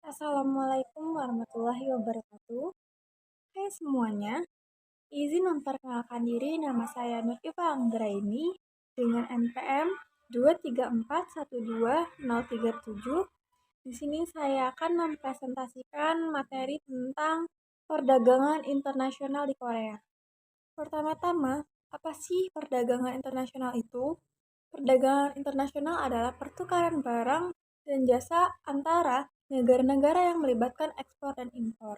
Assalamualaikum warahmatullahi wabarakatuh. Hai semuanya, izin memperkenalkan diri, nama saya Nur Iva Anggraini dengan NPM 234121037. Di sini saya akan mempresentasikan materi tentang perdagangan internasional di Korea. Pertama-tama, apa sih perdagangan internasional itu? Perdagangan internasional adalah pertukaran barang dan jasa antara negara-negara yang melibatkan ekspor dan impor.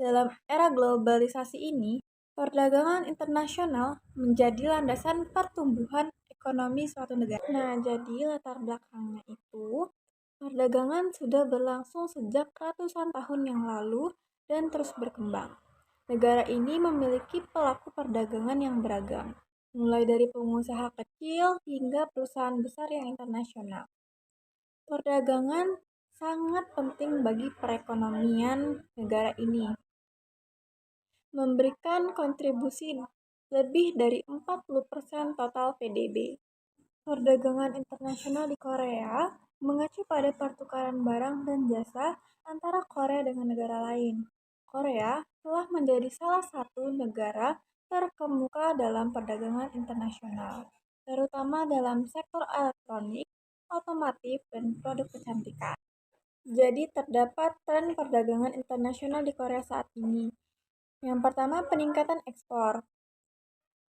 Dalam era globalisasi ini, perdagangan internasional menjadi landasan pertumbuhan ekonomi suatu negara. Nah, jadi latar belakangnya itu, perdagangan sudah berlangsung sejak ratusan tahun yang lalu dan terus berkembang. Negara ini memiliki pelaku perdagangan yang beragam, mulai dari pengusaha kecil hingga perusahaan besar yang internasional. Perdagangan sangat penting bagi perekonomian negara ini, memberikan kontribusi lebih dari 40% total PDB. Perdagangan internasional di Korea mengacu pada pertukaran barang dan jasa antara Korea dengan negara lain. Korea telah menjadi salah satu negara terkemuka dalam perdagangan internasional, terutama dalam sektor elektronik, otomotif, dan produk kecantikan. Jadi terdapat tren perdagangan internasional di Korea saat ini. Yang pertama, peningkatan ekspor.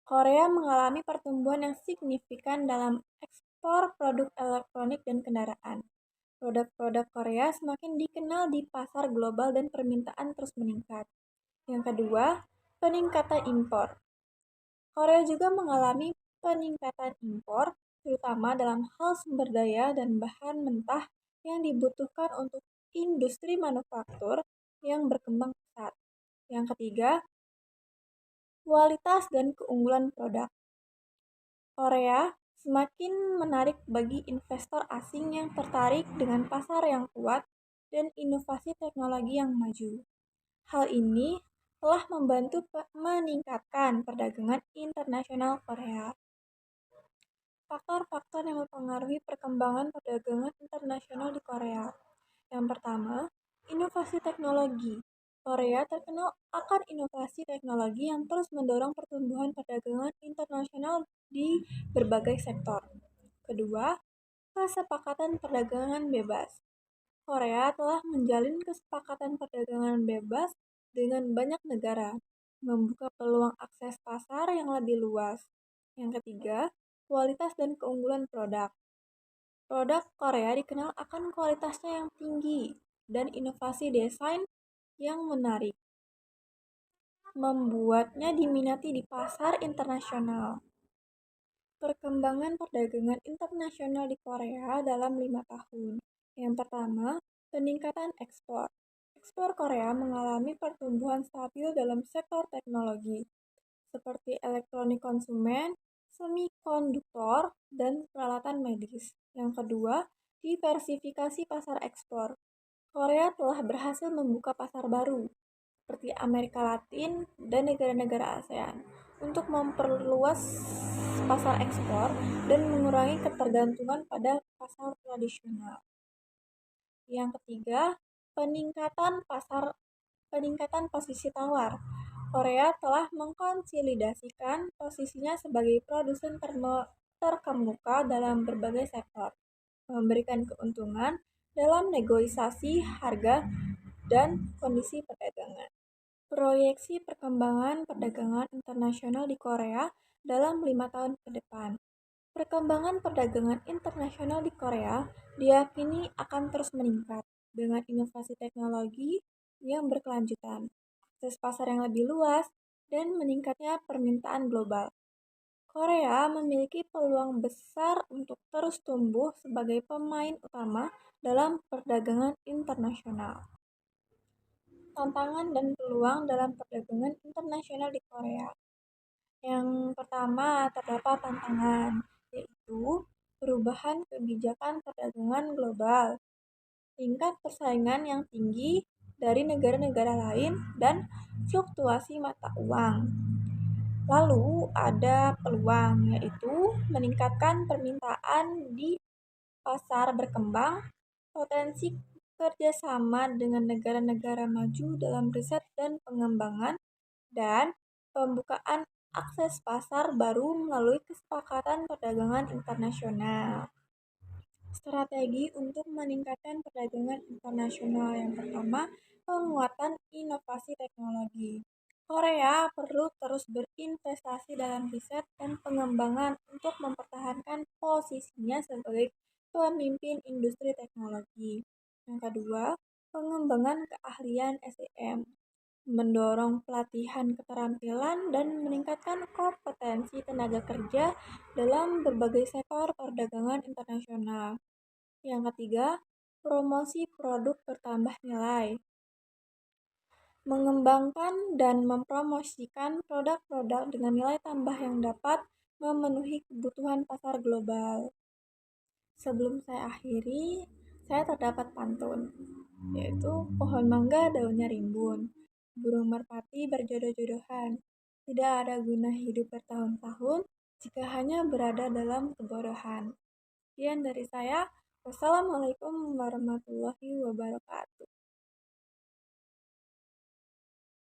Korea mengalami pertumbuhan yang signifikan dalam ekspor produk elektronik dan kendaraan. Produk-produk Korea semakin dikenal di pasar global dan permintaan terus meningkat. Yang kedua, peningkatan impor. Korea juga mengalami peningkatan impor, terutama dalam hal sumber daya dan bahan mentah yang dibutuhkan untuk industri manufaktur yang berkembang pesat. Yang ketiga, kualitas dan keunggulan produk. Korea semakin menarik bagi investor asing yang tertarik dengan pasar yang kuat dan inovasi teknologi yang maju. Hal ini telah membantu meningkatkan perdagangan internasional Korea. Faktor-faktor yang mempengaruhi perkembangan perdagangan internasional di Korea. Yang pertama, inovasi teknologi. Korea terkenal akan inovasi teknologi yang terus mendorong pertumbuhan perdagangan internasional di berbagai sektor. Kedua, kesepakatan perdagangan bebas. Korea telah menjalin kesepakatan perdagangan bebas dengan banyak negara, membuka peluang akses pasar yang lebih luas. Yang ketiga, kualitas dan keunggulan produk. Produk Korea dikenal akan kualitasnya yang tinggi dan inovasi desain yang menarik, membuatnya diminati di pasar internasional. Perkembangan perdagangan internasional di Korea dalam 5 tahun. Yang pertama, peningkatan ekspor. Ekspor Korea mengalami pertumbuhan stabil dalam sektor teknologi, seperti elektronik konsumen, semikonduktor, dan peralatan medis. Yang kedua, diversifikasi pasar ekspor. Korea telah berhasil membuka pasar baru, seperti Amerika Latin dan negara-negara ASEAN, untuk memperluas pasar ekspor dan mengurangi ketergantungan pada pasar tradisional. Yang ketiga, peningkatan posisi tawar. Korea telah mengkonsolidasikan posisinya sebagai produsen terkemuka dalam berbagai sektor, memberikan keuntungan dalam negosiasi harga dan kondisi perdagangan. Proyeksi perkembangan perdagangan internasional di Korea dalam 5 tahun ke depan. Perkembangan perdagangan internasional di Korea diyakini akan terus meningkat dengan inovasi teknologi yang berkelanjutan, akses pasar yang lebih luas, dan meningkatnya permintaan global. Korea memiliki peluang besar untuk terus tumbuh sebagai pemain utama dalam perdagangan internasional. Tantangan dan peluang dalam perdagangan internasional di Korea. Yang pertama, terdapat tantangan, yaitu perubahan kebijakan perdagangan global, tingkat persaingan yang tinggi dari negara-negara lain, dan fluktuasi mata uang. Lalu ada peluang, yaitu meningkatkan permintaan di pasar berkembang, potensi kerjasama dengan negara-negara maju dalam riset dan pengembangan, dan pembukaan akses pasar baru melalui kesepakatan perdagangan internasional. Strategi untuk meningkatkan perdagangan internasional yang pertama, penguatan inovasi teknologi. Korea perlu terus berinvestasi dalam riset dan pengembangan untuk mempertahankan posisinya sebagai pemimpin industri teknologi. Yang kedua, pengembangan keahlian SDM, mendorong pelatihan keterampilan dan meningkatkan kompetensi tenaga kerja dalam berbagai sektor perdagangan internasional. Yang ketiga, promosi produk bertambah nilai, mengembangkan dan mempromosikan produk-produk dengan nilai tambah yang dapat memenuhi kebutuhan pasar global. Sebelum saya akhiri, saya terdapat pantun, yaitu pohon mangga daunnya rimbun, burung merpati berjodoh-jodohan. Tidak ada guna hidup bertahun-tahun jika hanya berada dalam kebodohan. Sekian dari saya. Wassalamualaikum warahmatullahi wabarakatuh.